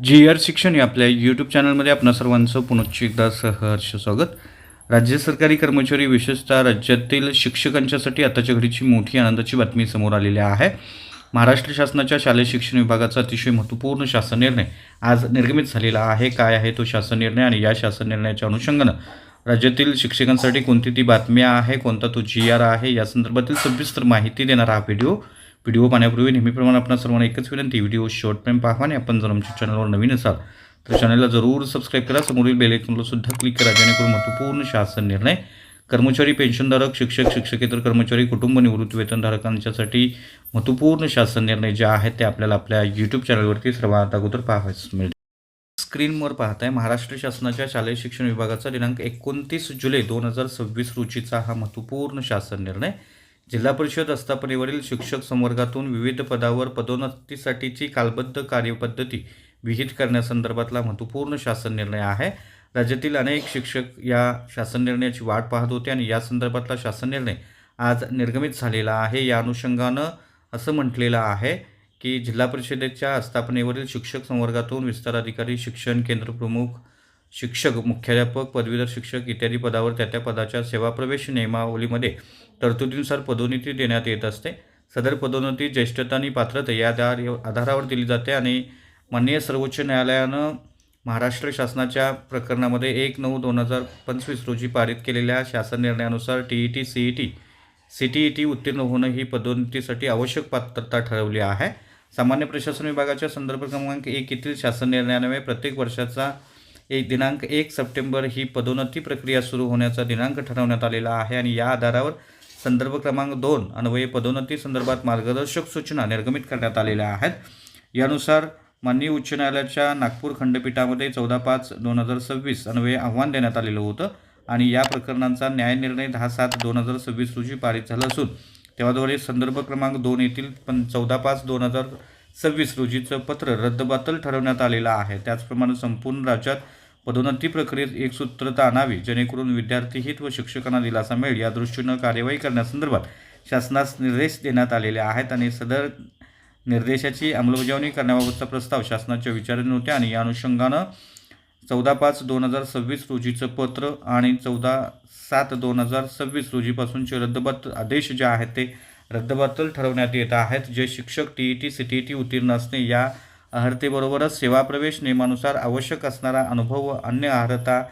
जी शिक्षण या आपल्या यूट्यूब चॅनलमध्ये आपणा सर्वांचं पुनश्च एकदा सहर्ष स्वागत. राज्य सरकारी कर्मचारी विशेषतः राज्यातील शिक्षकांच्यासाठी आताच्या घडीची मोठी आनंदाची बातमी समोर आलेली आहे. महाराष्ट्र शासनाच्या शालेय शिक्षण विभागाचा अतिशय महत्त्वपूर्ण शासन निर्णय आज निर्गमित झालेला आहे. काय आहे तो शासन निर्णय आणि या शासन निर्णयाच्या अनुषंगानं राज्यातील शिक्षकांसाठी कोणती ती बातमी आहे, कोणता तो GR आहे, या संदर्भातील सविस्तर माहिती देणारा हा व्हिडिओ पाहण्यापूर्वी नेहमीप्रमाणे आपण सर्वांना एकच विनंती, व्हिडिओ शेवटपर्यंत पाहा आणि आपण जर आमच्या चॅनलवर नवीन असाल तर चॅनलला जरूर सबस्क्राईब करा. समोरील बेल आयकॉनला सुद्धा क्लिक करा जेणेकरून महत्त्वपूर्ण शासन निर्णय कर्मचारी, पेन्शनधारक, शिक्षक, शिक्षकेतर कर्मचारी, कुटुंब निवृत्ती वेतनधारकांच्यासाठी महत्त्वपूर्ण शासन निर्णय जे आहेत ते आपल्याला आपल्या यूट्यूब चॅनलवरती सर्वात अगोदर पाहावयास मिळेल. स्क्रीनवर पाहताय महाराष्ट्र शासनाच्या शालेय शिक्षण विभागाचा दिनांक 29 जुलै 2026 रोजीचा हा महत्त्वपूर्ण शासन निर्णय. जिल्हा परिषद आस्थापनेवरील शिक्षक संवर्गातून विविध पदावर पदोन्नतीसाठीची कालबद्ध कार्यपद्धती विहित करण्यासंदर्भातला महत्त्वपूर्ण शासन निर्णय आहे. राज्यातील अनेक शिक्षक या शासन निर्णयाची वाट पाहत होते आणि या संदर्भातला शासन निर्णय आज निर्गमित झालेला आहे. या अनुषंगानं असं म्हटलेलं आहे की जिल्हा परिषदेच्या आस्थापनेवरील शिक्षक संवर्गातून विस्तार अधिकारी, शिक्षण केंद्र प्रमुख, शिक्षक, मुख्याध्यापक, पदवीधर शिक्षक इत्यादी पदावर त्या पदाच्या सेवाप्रवेश नियमावलीमध्ये तरतुदीनुसार पदोन्नती देण्यात येत असते. सदर पदोन्नती ज्येष्ठता आणि पात्रता या आधारावर दिली जाते आणि माननीय सर्वोच्च न्यायालयानं महाराष्ट्र शासनाच्या प्रकरणामध्ये 1/9/2025 रोजी पारित केलेल्या शासन निर्णयानुसार TET, CET, CTET उत्तीर्ण होणं ही पदोन्नतीसाठी आवश्यक पात्रता ठरवली आहे. सामान्य प्रशासन विभागाच्या संदर्भ क्रमांक 1 येथील शासन निर्णयान्वये प्रत्येक वर्षाचा दिनांक 1 सप्टेंबर ही पदोन्नती प्रक्रिया सुरू होण्याचा दिनांक ठरवण्यात आलेला आहे आणि या आधारावर संदर्भ क्रमांक 2 अन्वये पदोन्नती संदर्भात मार्गदर्शक सूचना निर्गमित करण्यात आलेल्या आहेत. यानुसार माननीय उच्च न्यायालयाच्या नागपूर खंडपीठामध्ये 14/5/2026 अन्वये आव्हान देण्यात आलेलं होतं आणि या प्रकरणांचा न्यायनिर्णय 10/7/2026 रोजी पारित झाला असून तेव्हाद्वारे संदर्भ क्रमांक 2 येथील 14/5/2026 रोजीचं पत्र रद्दबातल ठरवण्यात आलेलं आहे. त्याचप्रमाणे संपूर्ण राज्यात पदोन्नती प्रक्रियेत एकसूत्रता आणावी जेणेकरून विद्यार्थी हित व शिक्षकांना दिलासा मिळेल या दृष्टीनं कार्यवाही करण्यासंदर्भात शासनास निर्देश देण्यात आलेले आहेत आणि सदर निर्देशाची अंमलबजावणी करण्याबाबतचा प्रस्ताव शासनाच्या विचाराधीन होते आणि या अनुषंगानं 14/5/2026 रोजीचं पत्र आणि 14/7/2026 रोजीपासूनचे रद्दबातल आदेश जे आहेत ते रद्दबातल ठरवण्यात येत आहेत. जे शिक्षक TET, CTET उत्तीर्ण असणे या अर्हतेबरोबरच सेवाप्रवेश नियमानुसार आवश्यक असणारा अनुभव व अन्य अर्हता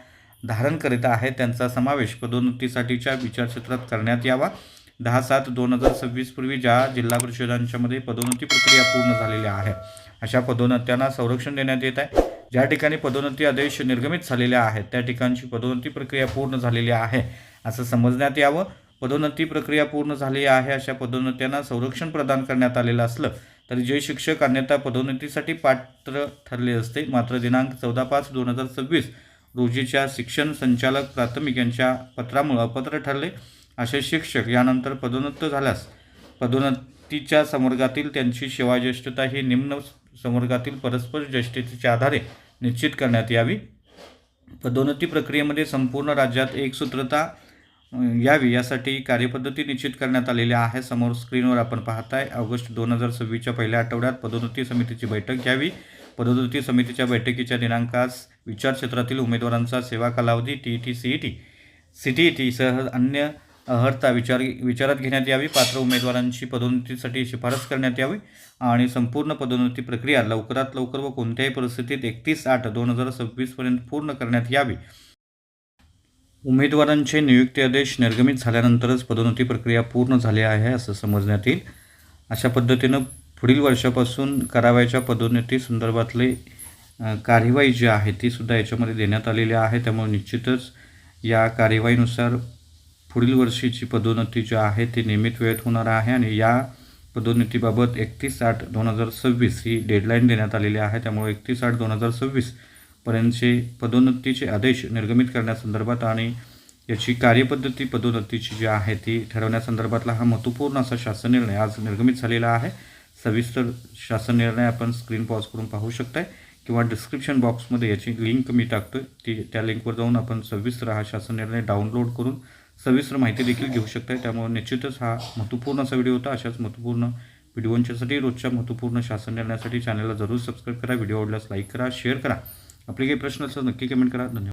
धारण करीत आहेत त्यांचा समावेश पदोन्नतीसाठीच्या विचारक्षेत्रात करण्यात यावा. 10/7/2026 पूर्वी ज्या जिल्हा परिषदांच्यामध्ये पदोन्नती प्रक्रिया पूर्ण झालेल्या आहे अशा पदोन्नत्यांना संरक्षण देण्यात येत आहे. ज्या ठिकाणी पदोन्नती आदेश निर्गमित झालेले आहेत त्या ठिकाणची पदोन्नती प्रक्रिया पूर्ण झालेली आहे असं समजण्यात यावं. पदोन्नती प्रक्रिया पूर्ण झाली आहे अशा पदोन्नत्यांना संरक्षण प्रदान करण्यात आलेलं असलं तरी जे शिक्षक अन्यथा पदोन्नतीसाठी पात्र ठरले असते मात्र दिनांक 14/5/2026 रोजीच्या शिक्षण संचालक प्राथमिक यांच्या पत्रामुळे अपात्र ठरले असे शिक्षक यानंतर पदोन्नत झाल्यास पदोन्नतीच्या संवर्गातील त्यांची सेवाज्येष्ठता ही निम्न संवर्गातील परस्पर ज्येष्ठतेच्या आधारे निश्चित करण्यात यावी. पदोन्नती प्रक्रियेमध्ये संपूर्ण राज्यात एकसूत्रता यावी यासाठी कार्यपद्धती निश्चित करण्यात आलेली आहे. समोर स्क्रीनवर आपण पाहताय ऑगस्ट 2026च्या पहिल्या आठवड्यात पदोन्नती समितीची बैठक घ्यावी. पदोन्नती समितीच्या बैठकीच्या दिनांकास विचारक्षेत्रातील उमेदवारांचा सेवा कालावधी TET, CTET सह अन्य अर्हता विचारात घेण्यात यावी. पात्र उमेदवारांची पदोन्नतीसाठी शिफारस करण्यात यावी आणि संपूर्ण पदोन्नती प्रक्रिया लवकरात लवकर व कोणत्याही परिस्थितीत 31/8/2026 पर्यंत पूर्ण करण्यात यावी. उमेदवारांचे नियुक्ती आदेश निर्गमित झाल्यानंतरच पदोन्नती प्रक्रिया पूर्ण झाली आहे असं समजण्यात येईल. अशा पद्धतीनं पुढील वर्षापासून करावयाच्या पदोन्नती संदर्भातले कार्यवाही जी आहे ती सुद्धा याच्यामध्ये देण्यात आलेली आहे. त्यामुळे निश्चितच या कार्यवाहीनुसार पुढील वर्षीची पदोन्नती जी आहे ती नियमित वेळेत होणार आहे आणि या पदोन्नतीबाबत 31/8/2026 ही डेडलाईन देण्यात आलेली आहे. त्यामुळे 31/8/2026 पर्यंतचे पदोन्नतीचे आदेश निर्गमित करण्यासंदर्भात आणि याची कार्यपद्धती पदोन्नतीची जी आहे ती ठरवण्यासंदर्भातला हा महत्त्वपूर्ण असा शासन निर्णय आज निर्गमित झालेला आहे. सविस्तर शासन निर्णय आपण स्क्रीन पॉज करून पाहू शकताय किंवा डिस्क्रिप्शन बॉक्समध्ये याची लिंक मी टाकतोय त्या लिंकवर जाऊन आपण सविस्तर हा शासन निर्णय डाउनलोड करून सविस्तर माहिती देखील घेऊ शकताय. त्यामुळे निश्चितच हा महत्त्वपूर्ण असा व्हिडिओ होता. अशाच महत्त्वपूर्ण व्हिडिओंच्यासाठी रोजच्या महत्त्वपूर्ण शासन निर्णयासाठी चॅनलला जरूर सबस्क्राईब करा. व्हिडिओ आवडल्यास लाईक करा, शेअर करा. आपले काही प्रश्न असल्यास नक्की कमेंट करा. धन्यवाद.